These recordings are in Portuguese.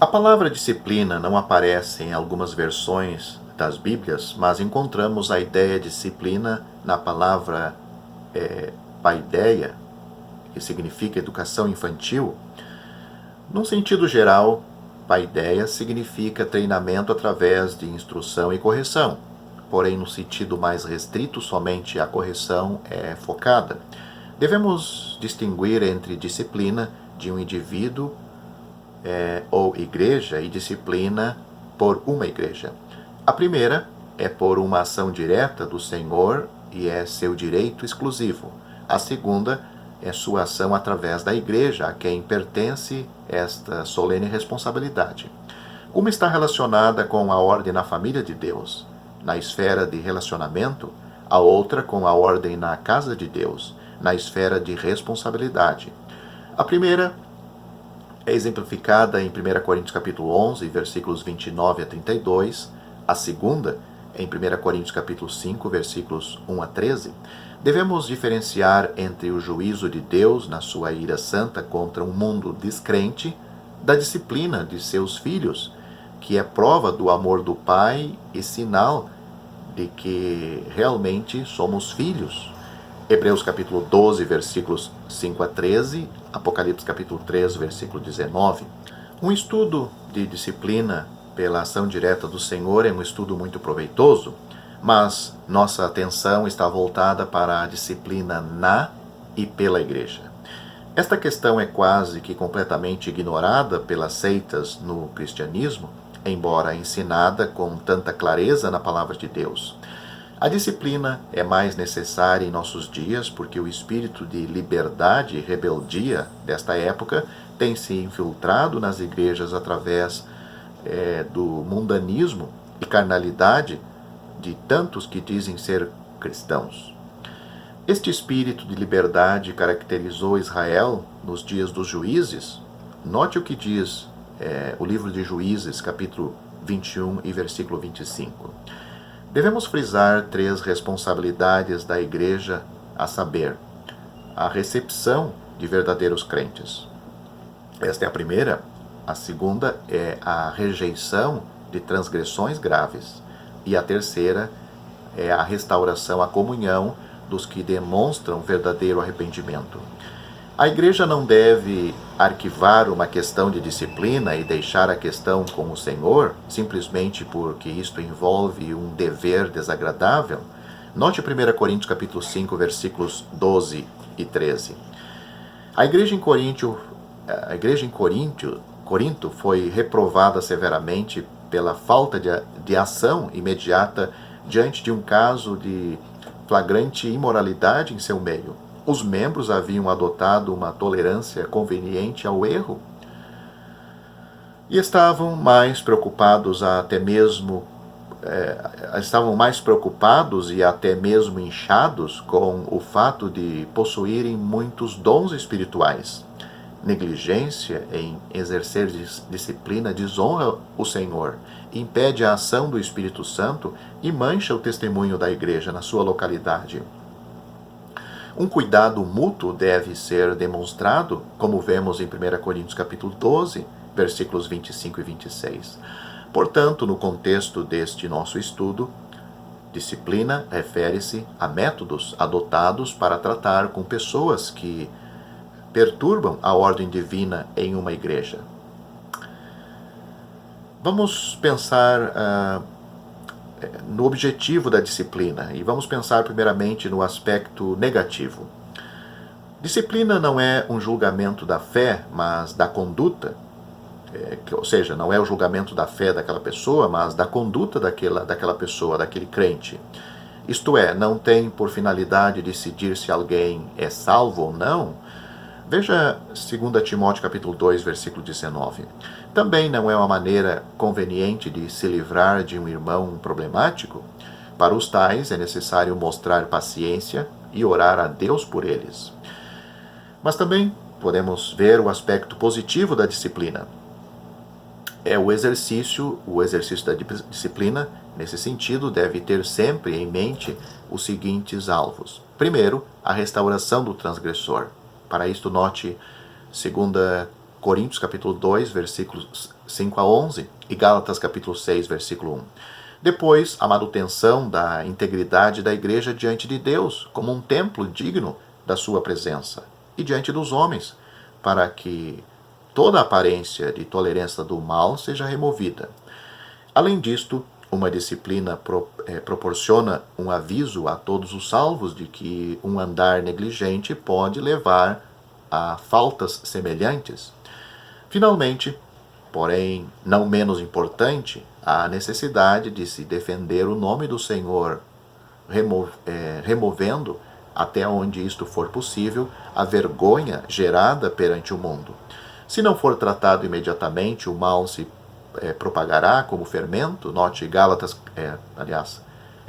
palavra disciplina não aparece em algumas versões das Bíblias, mas encontramos a ideia de disciplina na palavra paideia, que significa educação infantil. Num sentido geral, paideia significa treinamento através de instrução e correção. Porém, no sentido mais restrito, somente a correção é focada. Devemos distinguir entre disciplina de um indivíduo ou igreja e disciplina por uma igreja. A primeira é por uma ação direta do Senhor e é seu direito exclusivo. A segunda é sua ação através da igreja, a quem pertence esta solene responsabilidade. Uma está relacionada com a ordem na família de Deus, na esfera de relacionamento, a outra com a ordem na casa de Deus, na esfera de responsabilidade. A primeira é exemplificada em 1 Coríntios capítulo 11, versículos 29 a 32, a segunda em 1 Coríntios capítulo 5, versículos 1 a 13. Devemos diferenciar entre o juízo de Deus na sua ira santa contra um mundo descrente da disciplina de seus filhos, que é prova do amor do Pai e sinal de que realmente somos filhos. Hebreus capítulo 12, versículos 5 a 13, Apocalipse capítulo 3, versículo 19. Um estudo de disciplina pela ação direta do Senhor é um estudo muito proveitoso, mas nossa atenção está voltada para a disciplina na e pela igreja. Esta questão é quase que completamente ignorada pelas seitas no cristianismo, embora ensinada com tanta clareza na palavra de Deus. A disciplina é mais necessária em nossos dias porque o espírito de liberdade e rebeldia desta época tem se infiltrado nas igrejas através do mundanismo e carnalidade de tantos que dizem ser cristãos. Este espírito de liberdade caracterizou Israel nos dias dos juízes. Note o que diz o livro de Juízes, capítulo 21 e versículo 25. Devemos frisar 3 responsabilidades da igreja, a saber, a recepção de verdadeiros crentes. Esta é a primeira. A segunda é a rejeição de transgressões graves. E a terceira é a restauração à comunhão dos que demonstram verdadeiro arrependimento. A igreja não deve arquivar uma questão de disciplina e deixar a questão com o Senhor, simplesmente porque isto envolve um dever desagradável. Note 1 Coríntios capítulo 5, versículos 12 e 13. A igreja em Corinto foi reprovada severamente pela falta de ação imediata diante de um caso de flagrante imoralidade em seu meio. Os membros haviam adotado uma tolerância conveniente ao erro e estavam mais preocupados e até mesmo inchados com o fato de possuírem muitos dons espirituais. Negligência em exercer disciplina desonra o Senhor, impede a ação do Espírito Santo e mancha o testemunho da igreja na sua localidade. Um cuidado mútuo deve ser demonstrado, como vemos em 1 Coríntios capítulo 12, versículos 25 e 26. Portanto, no contexto deste nosso estudo, disciplina refere-se a métodos adotados para tratar com pessoas que perturbam a ordem divina em uma igreja. Vamos pensar no objetivo da disciplina e vamos pensar primeiramente no aspecto negativo. Disciplina não é um julgamento da fé, mas da conduta, ou seja, não é o julgamento da fé daquela pessoa, mas da conduta daquela pessoa, daquele crente. Isto é, não tem por finalidade decidir se alguém é salvo ou não. Veja 2 Timóteo capítulo 2, versículo 19. Também não é uma maneira conveniente de se livrar de um irmão problemático. Para os tais é necessário mostrar paciência e orar a Deus por eles. Mas também podemos ver o aspecto positivo da disciplina. O exercício da disciplina, nesse sentido, deve ter sempre em mente os seguintes alvos. Primeiro, a restauração do transgressor. Para isto, note 2 Coríntios capítulo 2, versículos 5 a 11 e Gálatas capítulo 6, versículo 1. Depois, a manutenção da integridade da igreja diante de Deus, como um templo digno da sua presença, e diante dos homens, para que toda aparência de tolerância do mal seja removida. Além disto, uma disciplina proporciona um aviso a todos os salvos de que um andar negligente pode levar a faltas semelhantes. Finalmente, porém não menos importante, há a necessidade de se defender o nome do Senhor, removendo, até onde isto for possível, a vergonha gerada perante o mundo. Se não for tratado imediatamente, o mal se propagará como fermento. Note Gálatas,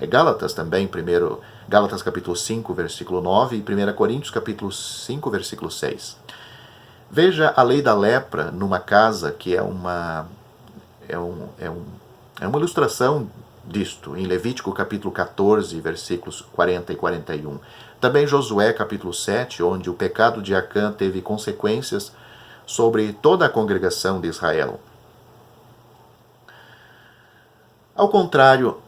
Gálatas também, primeiro, Gálatas capítulo 5, versículo 9 e 1 Coríntios capítulo 5, versículo 6. Veja a lei da lepra numa casa, que é uma ilustração disto, em Levítico capítulo 14, versículos 40 e 41. Também Josué capítulo 7, onde o pecado de Acã teve consequências sobre toda a congregação de Israel. Ao contrário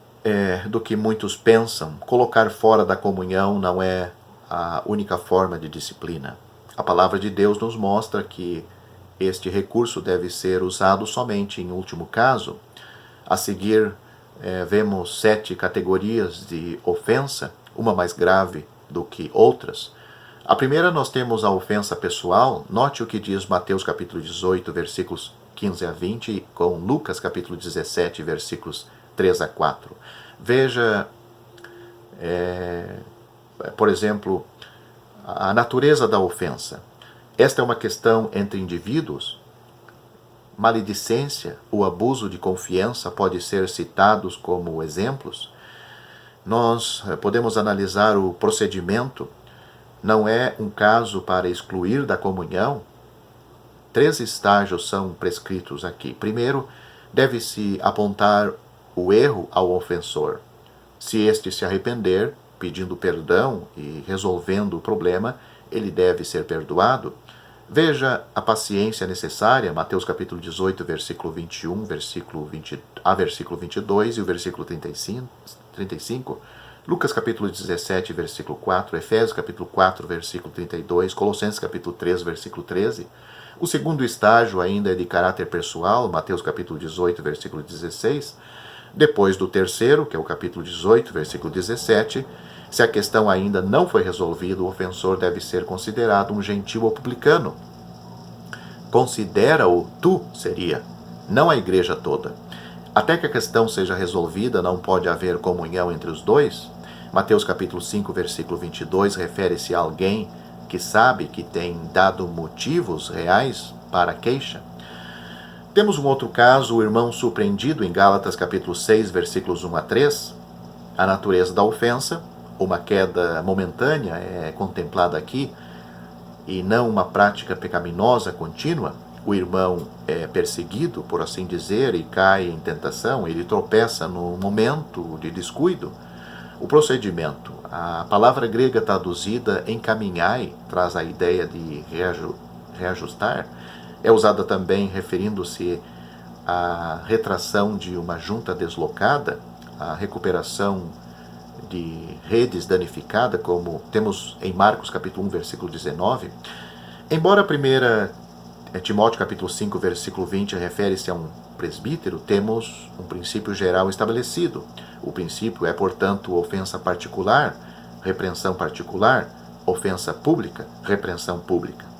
do que muitos pensam, colocar fora da comunhão não é a única forma de disciplina. A palavra de Deus nos mostra que este recurso deve ser usado somente em último caso. A seguir, vemos 7 categorias de ofensa, uma mais grave do que outras. A primeira, nós temos a ofensa pessoal. Note o que diz Mateus capítulo 18, versículos 15 a 20, com Lucas capítulo 17, versículos 3 a 4. Veja, por exemplo, a natureza da ofensa. Esta é uma questão entre indivíduos. Maledicência, o abuso de confiança pode ser citados como exemplos. Nós podemos analisar o procedimento. Não é um caso para excluir da comunhão. 3 estágios são prescritos aqui. Primeiro, deve-se apontar o erro ao ofensor. Se este se arrepender, pedindo perdão e resolvendo o problema, ele deve ser perdoado. Veja a paciência necessária, Mateus capítulo 18, versículo 21, versículo 22 e o versículo 35. Lucas capítulo 17, versículo 4, Efésios capítulo 4, versículo 32, Colossenses capítulo 3, versículo 13. O segundo estágio ainda é de caráter pessoal, Mateus capítulo 18, versículo 16. Depois do terceiro, que é o capítulo 18, versículo 17, se a questão ainda não foi resolvida, o ofensor deve ser considerado um gentil ou publicano. Considera-o tu, seria, não a igreja toda. Até que a questão seja resolvida, não pode haver comunhão entre os dois. Mateus capítulo 5, versículo 22, refere-se a alguém que sabe que tem dado motivos reais para a queixa. Temos um outro caso, o irmão surpreendido, em Gálatas capítulo 6, versículos 1 a 3. A natureza da ofensa, uma queda momentânea é contemplada aqui, e não uma prática pecaminosa contínua. O irmão é perseguido, por assim dizer, e cai em tentação, ele tropeça no momento de descuido. O procedimento, a palavra grega traduzida encaminhai, traz a ideia de reajustar, é usada também referindo-se à retração de uma junta deslocada, a recuperação de redes danificada, como temos em Marcos capítulo 1, versículo 19. Embora 1 Timóteo capítulo 5, versículo 20 refere-se a um presbítero, temos um princípio geral estabelecido. O princípio é, portanto, ofensa particular, repreensão particular, ofensa pública, repreensão pública.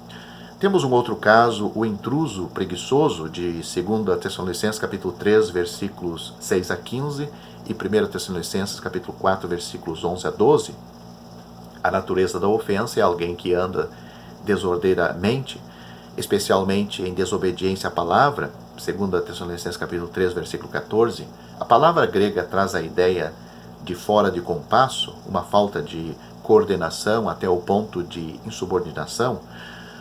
Temos um outro caso, o intruso preguiçoso, de 2 Tessalonicenses capítulo 3, versículos 6 a 15, e 1 Tessalonicenses capítulo 4, versículos 11 a 12. A natureza da ofensa é alguém que anda desordeiramente, especialmente em desobediência à palavra, 2 Tessalonicenses capítulo 3, versículo 14. A palavra grega traz a ideia de fora de compasso, uma falta de coordenação até o ponto de insubordinação.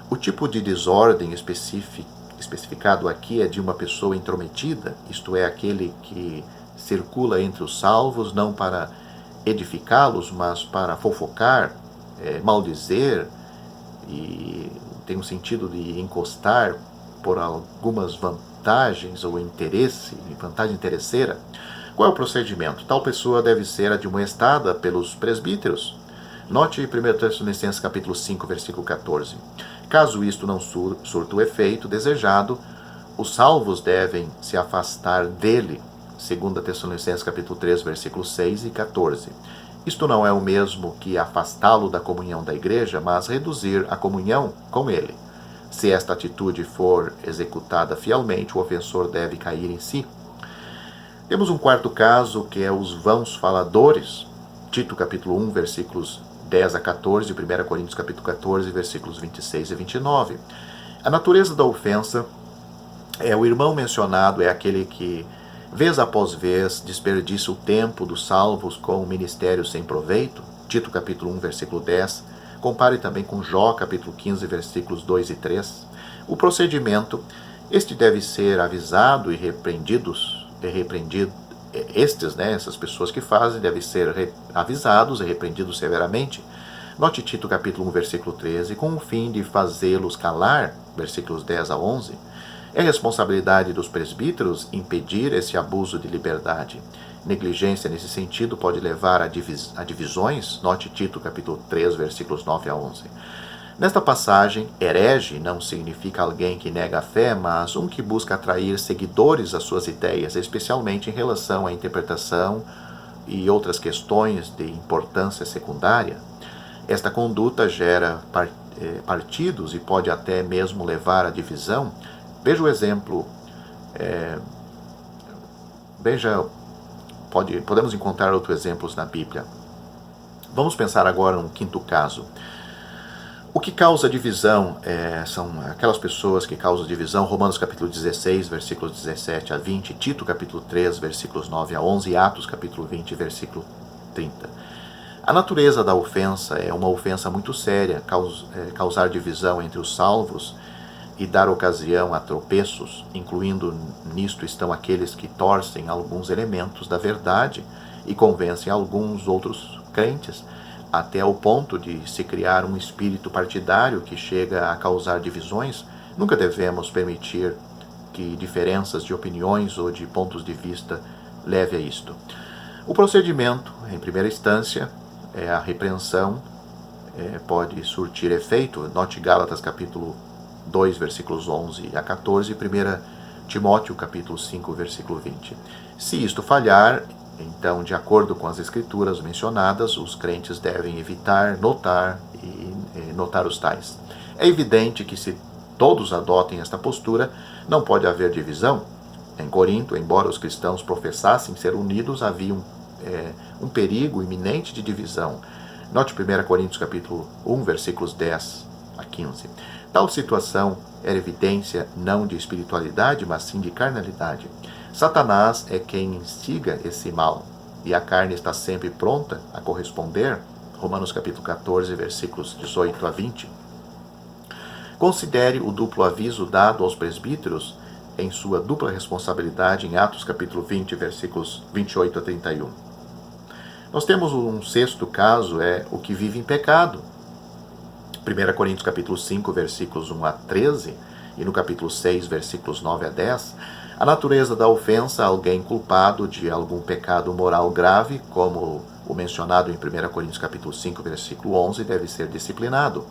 O tipo de desordem especificado aqui é de uma pessoa intrometida, isto é, aquele que circula entre os salvos, não para edificá-los, mas para fofocar, maldizer, e tem um sentido de encostar por algumas vantagens ou interesse, vantagem interesseira, qual é o procedimento? Tal pessoa deve ser admoestada pelos presbíteros. Note 1 Tessalonicenses capítulo 5, versículo 14. Caso isto não surta o efeito desejado, os salvos devem se afastar dele. 2 Tessalonicenses capítulo 3, versículos 6 e 14. Isto não é o mesmo que afastá-lo da comunhão da igreja, mas reduzir a comunhão com ele. Se esta atitude for executada fielmente, o ofensor deve cair em si. Temos um quarto caso, que é os vãos faladores. Tito capítulo 1, versículos 10 a 14, 1 Coríntios capítulo 14, versículos 26 e 29. A natureza da ofensa é o irmão mencionado, é aquele que, vez após vez, desperdiça o tempo dos salvos com o ministério sem proveito. Tito capítulo 1, versículo 10. Compare também com Jó capítulo 15, versículos 2 e 3. O procedimento, este deve ser avisado e repreendido. Essas pessoas que fazem, devem ser avisados e repreendidos severamente. Note Tito capítulo 1, versículo 13, com o fim de fazê-los calar, versículos 10 a 11. É responsabilidade dos presbíteros impedir esse abuso de liberdade. Negligência nesse sentido pode levar a divisões. Note Tito capítulo 3, versículos 9 a 11. Nesta passagem, herege não significa alguém que nega a fé, mas um que busca atrair seguidores às suas ideias, especialmente em relação à interpretação e outras questões de importância secundária. Esta conduta gera partidos e pode até mesmo levar à divisão. Veja o exemplo. Podemos encontrar outros exemplos na Bíblia. Vamos pensar agora num quinto caso. O que causa divisão são aquelas pessoas que causam divisão. Romanos capítulo 16, versículos 17 a 20, Tito capítulo 3, versículos 9 a 11, Atos capítulo 20, versículo 30. A natureza da ofensa é uma ofensa muito séria, causar divisão entre os salvos e dar ocasião a tropeços, incluindo nisto estão aqueles que torcem alguns elementos da verdade e convencem alguns outros crentes, até ao ponto de se criar um espírito partidário que chega a causar divisões. Nunca devemos permitir que diferenças de opiniões ou de pontos de vista leve a isto. O procedimento, em primeira instância, é a repreensão, pode surtir efeito. Note Gálatas capítulo 2, versículos 11 a 14, 1 Timóteo capítulo 5, versículo 20. Se isto falhar, então, de acordo com as escrituras mencionadas, os crentes devem evitar notar os tais. É evidente que se todos adotem esta postura, não pode haver divisão. Em Corinto, embora os cristãos professassem ser unidos, havia um perigo iminente de divisão. Note 1 Coríntios capítulo 1, versículos 10 a 15. Tal situação era evidência não de espiritualidade, mas sim de carnalidade. Satanás é quem instiga esse mal, e a carne está sempre pronta a corresponder. Romanos capítulo 14, versículos 18 a 20. Considere o duplo aviso dado aos presbíteros em sua dupla responsabilidade em Atos capítulo 20, versículos 28 a 31. Nós temos um sexto caso, é o que vive em pecado. 1 Coríntios capítulo 5, versículos 1 a 13, e no capítulo 6, versículos 9 a 10, a natureza da ofensa a alguém culpado de algum pecado moral grave, como o mencionado em 1 Coríntios capítulo 5, versículo 11, deve ser disciplinado.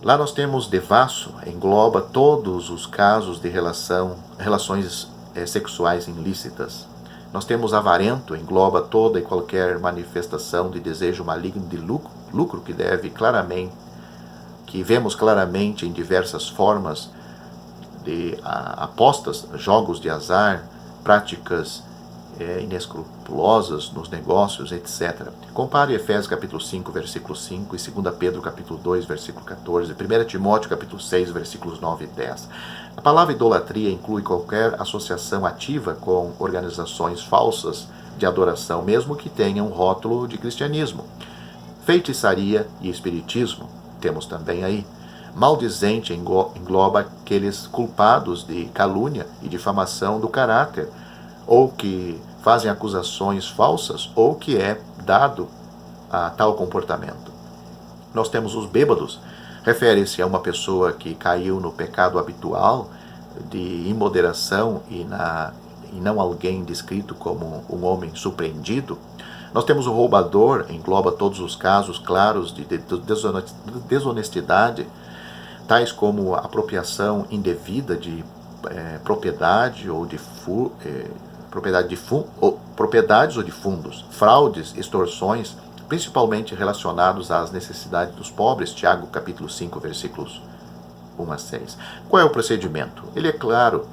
Lá nós temos devasso, engloba todos os casos de relações sexuais ilícitas. Nós temos avarento, engloba toda e qualquer manifestação de desejo maligno de lucro que vemos claramente em diversas formas de apostas, jogos de azar, práticas inescrupulosas nos negócios, etc. Compare Efésios capítulo 5, versículo 5 e 2 Pedro capítulo 2, versículo 14, 1 Timóteo capítulo 6, versículos 9 e 10. A palavra idolatria inclui qualquer associação ativa com organizações falsas de adoração, mesmo que tenham um rótulo de cristianismo. Feitiçaria e espiritismo, temos também aí. Maldizente engloba aqueles culpados de calúnia e difamação do caráter, ou que fazem acusações falsas, ou que é dado a tal comportamento. Nós temos os bêbados, refere-se a uma pessoa que caiu no pecado habitual de imoderação e não alguém descrito como um homem surpreendido. Nós temos o roubador, engloba todos os casos claros de desonestidade, tais como apropriação indevida de propriedade ou de propriedades ou de fundos, fraudes, extorsões, principalmente relacionados às necessidades dos pobres, Tiago capítulo 5, versículos 1 a 6. Qual é o procedimento? Ele é claro: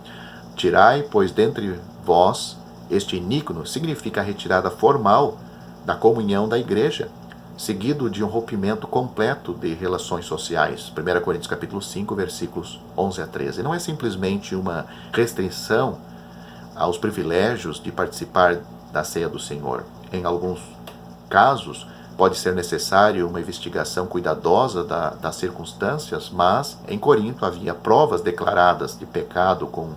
tirai, pois, dentre vós este iníquo, significa a retirada formal da comunhão da igreja, seguido de um rompimento completo de relações sociais. 1 Coríntios capítulo 5, versículos 11 a 13. Não é simplesmente uma restrição aos privilégios de participar da ceia do Senhor. Em alguns casos, pode ser necessário uma investigação cuidadosa das circunstâncias, mas em Corinto havia provas declaradas de pecado com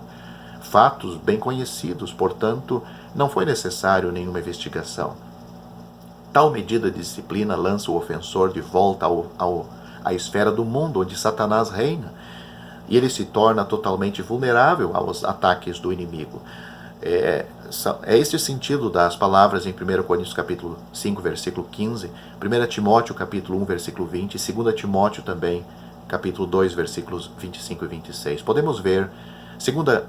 fatos bem conhecidos, portanto, não foi necessário nenhuma investigação. Tal medida de disciplina lança o ofensor de volta à esfera do mundo onde Satanás reina, e ele se torna totalmente vulnerável aos ataques do inimigo. É esse o sentido das palavras em 1 Coríntios capítulo 5, versículo 15, 1 Timóteo capítulo 1, versículo 20 e 2 Timóteo também, capítulo 2, versículos 25 e 26. Podemos ver 2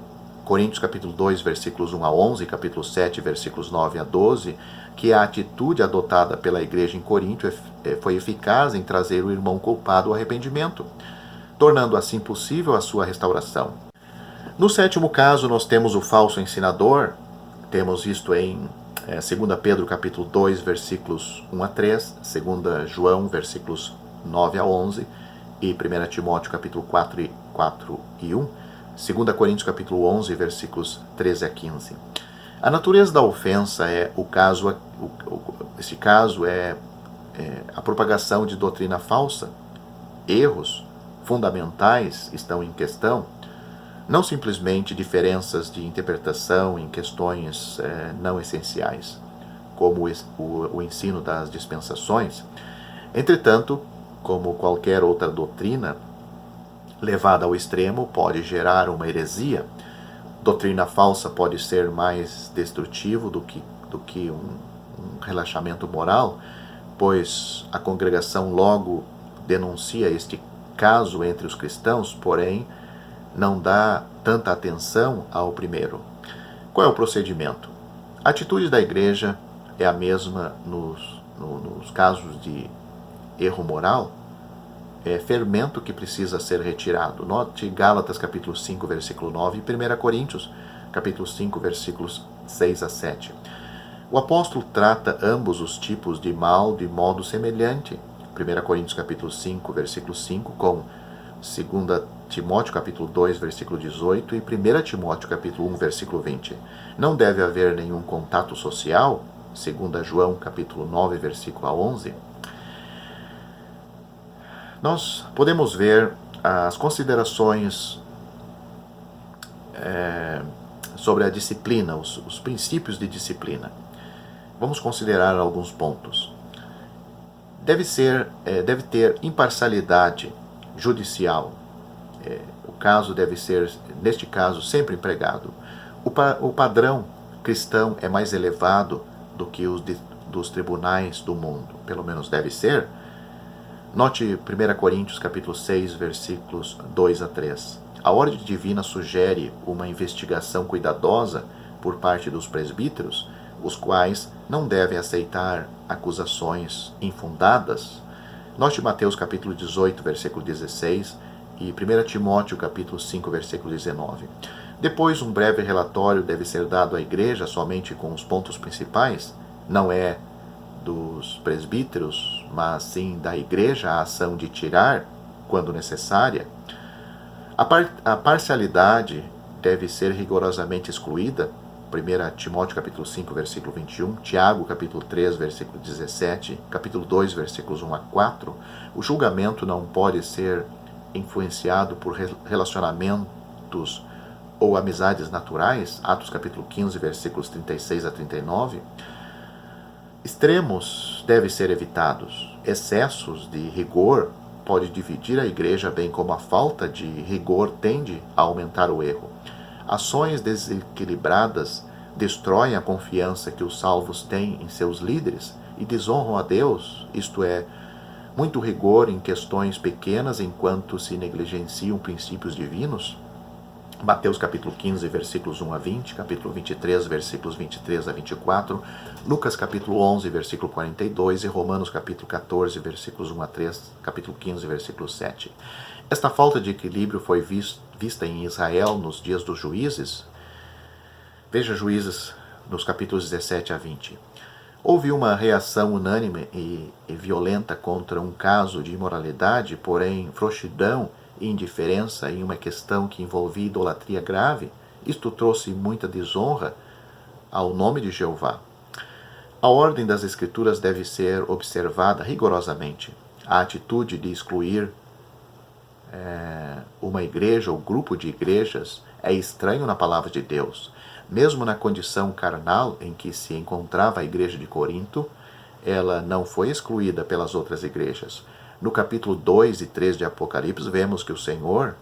Coríntios capítulo 2, versículos 1 a 11, capítulo 7, versículos 9 a 12, que a atitude adotada pela igreja em Corinto foi eficaz em trazer o irmão culpado ao arrependimento, tornando assim possível a sua restauração. No sétimo caso, nós temos o falso ensinador. Temos isto em 2 Pedro capítulo 2, versículos 1 a 3, 2 João, versículos 9 a 11, e 1 Timóteo capítulo 4 e 1, 2 Coríntios capítulo 11, versículos 13 a 15. A natureza da ofensa esse caso é a propagação de doutrina falsa. Erros fundamentais estão em questão, não simplesmente diferenças de interpretação em questões não essenciais, como o ensino das dispensações. Entretanto, como qualquer outra doutrina, levada ao extremo, pode gerar uma heresia. Doutrina falsa pode ser mais destrutivo do que um relaxamento moral, pois a congregação logo denuncia este caso entre os cristãos, porém não dá tanta atenção ao primeiro. Qual é o procedimento? A atitude da igreja é a mesma nos casos de erro moral. É fermento que precisa ser retirado. Note Gálatas capítulo 5, versículo 9 e 1 Coríntios capítulo 5, versículos 6 a 7. O apóstolo trata ambos os tipos de mal de modo semelhante. 1 Coríntios capítulo 5, versículo 5, com 2 Timóteo capítulo 2, versículo 18 e 1 Timóteo capítulo 1, versículo 20. Não deve haver nenhum contato social, 2 João capítulo 9, versículo 11. Nós podemos ver as considerações sobre a disciplina, os princípios de disciplina. Vamos considerar alguns pontos. Deve ter imparcialidade judicial. O caso deve ser, neste caso, sempre empregado. O padrão cristão é mais elevado do que os dos tribunais do mundo, pelo menos deve ser. Note 1 Coríntios capítulo 6, versículos 2 a 3. A ordem divina sugere uma investigação cuidadosa por parte dos presbíteros, os quais não devem aceitar acusações infundadas. Note Mateus capítulo 18, versículo 16 e 1 Timóteo capítulo 5, versículo 19. Depois, um breve relatório deve ser dado à igreja somente com os pontos principais. Não é dos presbíteros, mas sim da igreja a ação de tirar, quando necessária. A parcialidade deve ser rigorosamente excluída. 1 Timóteo capítulo 5, versículo 21, Tiago capítulo 3, versículo 17, capítulo 2, versículos 1 a 4. O julgamento não pode ser influenciado por relacionamentos ou amizades naturais, Atos capítulo 15, versículos 36 a 39. Extremos devem ser evitados. Excessos de rigor pode dividir a igreja, bem como a falta de rigor tende a aumentar o erro. Ações desequilibradas destroem a confiança que os salvos têm em seus líderes e desonram a Deus, isto é, muito rigor em questões pequenas enquanto se negligenciam princípios divinos. Mateus capítulo 15, versículos 1 a 20, capítulo 23, versículos 23 a 24, Lucas capítulo 11, versículo 42 e Romanos capítulo 14, versículos 1 a 3, capítulo 15, versículo 7. Esta falta de equilíbrio foi vista em Israel nos dias dos juízes. Veja Juízes nos capítulos 17 a 20. Houve uma reação unânime e violenta contra um caso de imoralidade, porém frouxidão e indiferença em uma questão que envolvia idolatria grave. Isto trouxe muita desonra ao nome de Jeová. A ordem das Escrituras deve ser observada rigorosamente. A atitude de excluir uma igreja ou grupo de igrejas é estranho na palavra de Deus. Mesmo na condição carnal em que se encontrava a igreja de Corinto, ela não foi excluída pelas outras igrejas. No capítulo 2 e 3 de Apocalipse, vemos que o Senhor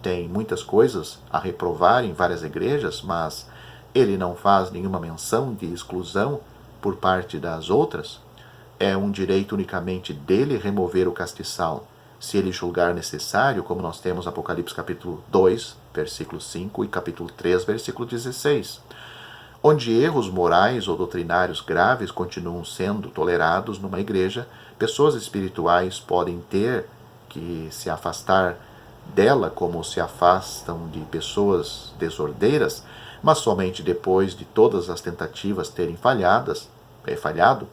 tem muitas coisas a reprovar em várias igrejas, mas ele não faz nenhuma menção de exclusão por parte das outras. É um direito unicamente dele remover o castiçal, se ele julgar necessário, como nós temos Apocalipse capítulo 2, versículo 5 e capítulo 3, versículo 16. Onde erros morais ou doutrinários graves continuam sendo tolerados numa igreja, pessoas espirituais podem ter que se afastar dela como se afastam de pessoas desordeiras, mas somente depois de todas as tentativas terem falhado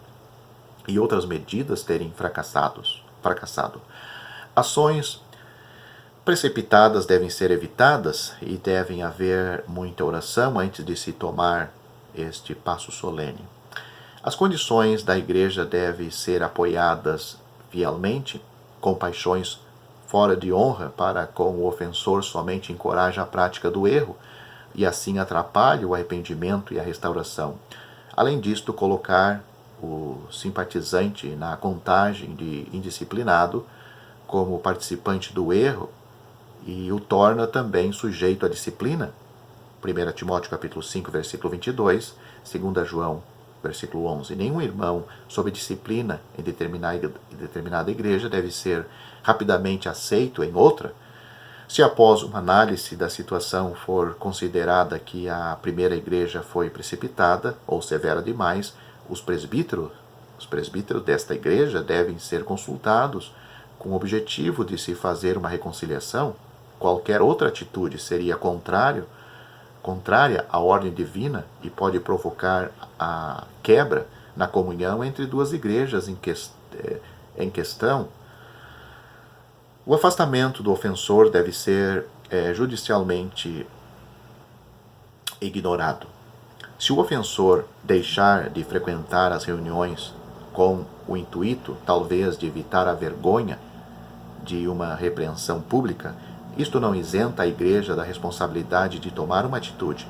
e outras medidas terem fracassado. Ações precipitadas devem ser evitadas e devem haver muita oração antes de se tomar este passo solene. As condições da igreja devem ser apoiadas fielmente, com paixões fora de honra para com o ofensor somente encoraja a prática do erro e assim atrapalha o arrependimento e a restauração. Além disto, colocar o simpatizante na contagem de indisciplinado como participante do erro e o torna também sujeito à disciplina. 1 Timóteo capítulo 5, versículo 22, 2 João, versículo 11. Nenhum irmão sob disciplina em determinada igreja deve ser rapidamente aceito em outra. Se após uma análise da situação for considerada que a primeira igreja foi precipitada ou severa demais, os presbíteros desta igreja devem ser consultados com o objetivo de se fazer uma reconciliação. Qualquer outra atitude seria contrária à ordem divina e pode provocar a quebra na comunhão entre duas igrejas em questão. O afastamento do ofensor deve ser judicialmente ignorado. Se o ofensor deixar de frequentar as reuniões com o intuito, talvez, de evitar a vergonha de uma repreensão pública, isto não isenta a igreja da responsabilidade de tomar uma atitude.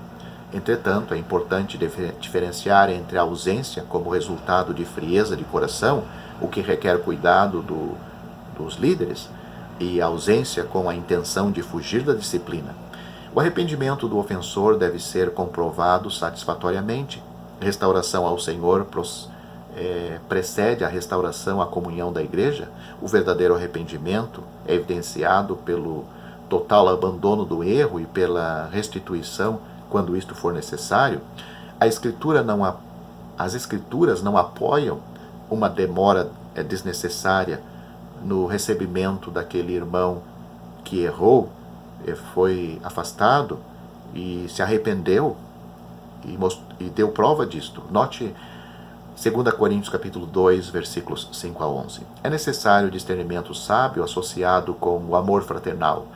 Entretanto, é importante diferenciar entre a ausência como resultado de frieza de coração, o que requer cuidado dos líderes, e a ausência com a intenção de fugir da disciplina. O arrependimento do ofensor deve ser comprovado satisfatoriamente. Restauração ao Senhor precede a restauração à comunhão da igreja. O verdadeiro arrependimento é evidenciado pelo total abandono do erro e pela restituição quando isto for necessário. As escrituras não apoiam uma demora desnecessária no recebimento daquele irmão que errou, foi afastado e se arrependeu e deu prova disto. Note 2 Coríntios capítulo 2, versículos 5 a 11. É necessário o discernimento sábio associado com o amor fraternal.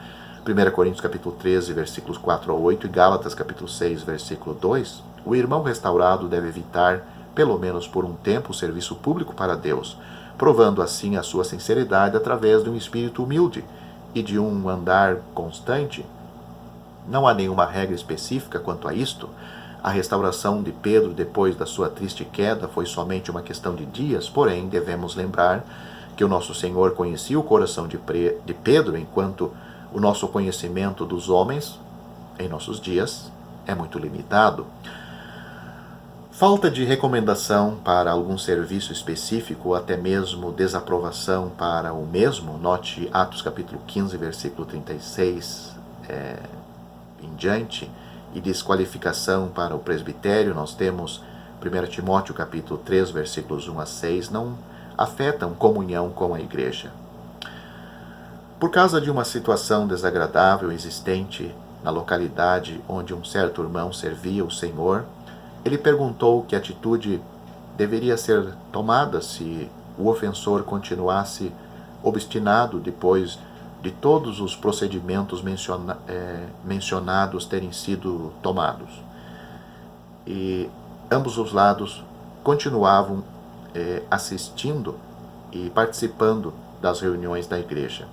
1 Coríntios capítulo 13, versículos 4 a 8 e Gálatas capítulo 6, versículo 2. O irmão restaurado deve evitar, pelo menos por um tempo, o serviço público para Deus, provando assim a sua sinceridade através de um espírito humilde e de um andar constante. Não há nenhuma regra específica quanto a isto. A restauração de Pedro depois da sua triste queda foi somente uma questão de dias, porém devemos lembrar que o nosso Senhor conhecia o coração de Pedro, enquanto o nosso conhecimento dos homens, em nossos dias, é muito limitado. Falta de recomendação para algum serviço específico, ou até mesmo desaprovação para o mesmo, note Atos capítulo 15, versículo 36 em diante, e desqualificação para o presbitério, nós temos 1 Timóteo capítulo 3, versículos 1 a 6, não afetam comunhão com a igreja. Por causa de uma situação desagradável existente na localidade onde um certo irmão servia o Senhor, ele perguntou que atitude deveria ser tomada se o ofensor continuasse obstinado depois de todos os procedimentos mencionados terem sido tomados. E ambos os lados continuavam assistindo e participando das reuniões da igreja.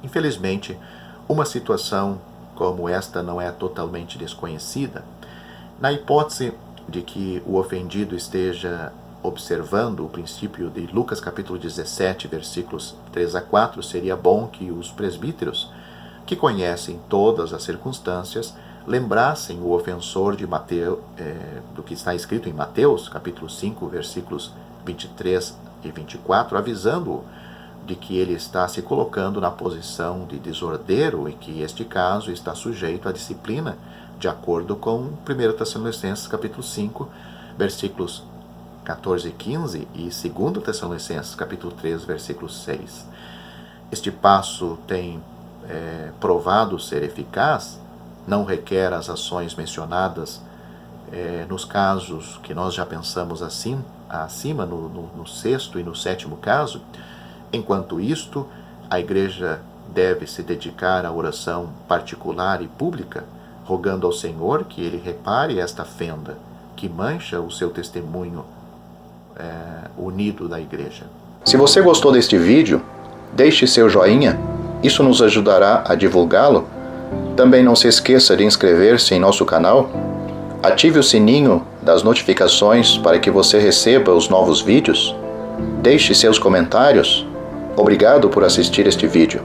Infelizmente, uma situação como esta não é totalmente desconhecida. Na hipótese de que o ofendido esteja observando o princípio de Lucas capítulo 17, versículos 3 a 4, seria bom que os presbíteros, que conhecem todas as circunstâncias, lembrassem o ofensor de Mateus, do que está escrito em Mateus capítulo 5, versículos 23 e 24, avisando-o de que ele está se colocando na posição de desordeiro e que este caso está sujeito à disciplina, de acordo com 1 Tessalonicenses capítulo 5, versículos 14 e 15 e 2 Tessalonicenses capítulo 3, versículo 6. Este passo tem provado ser eficaz, não requer as ações mencionadas nos casos que nós já pensamos acima, no sexto e no sétimo caso. Enquanto isto, a igreja deve se dedicar à oração particular e pública, rogando ao Senhor que Ele repare esta fenda que mancha o seu testemunho unido da igreja. Se você gostou deste vídeo, deixe seu joinha, isso nos ajudará a divulgá-lo. Também não se esqueça de inscrever-se em nosso canal, ative o sininho das notificações para que você receba os novos vídeos, deixe seus comentários. Obrigado por assistir este vídeo.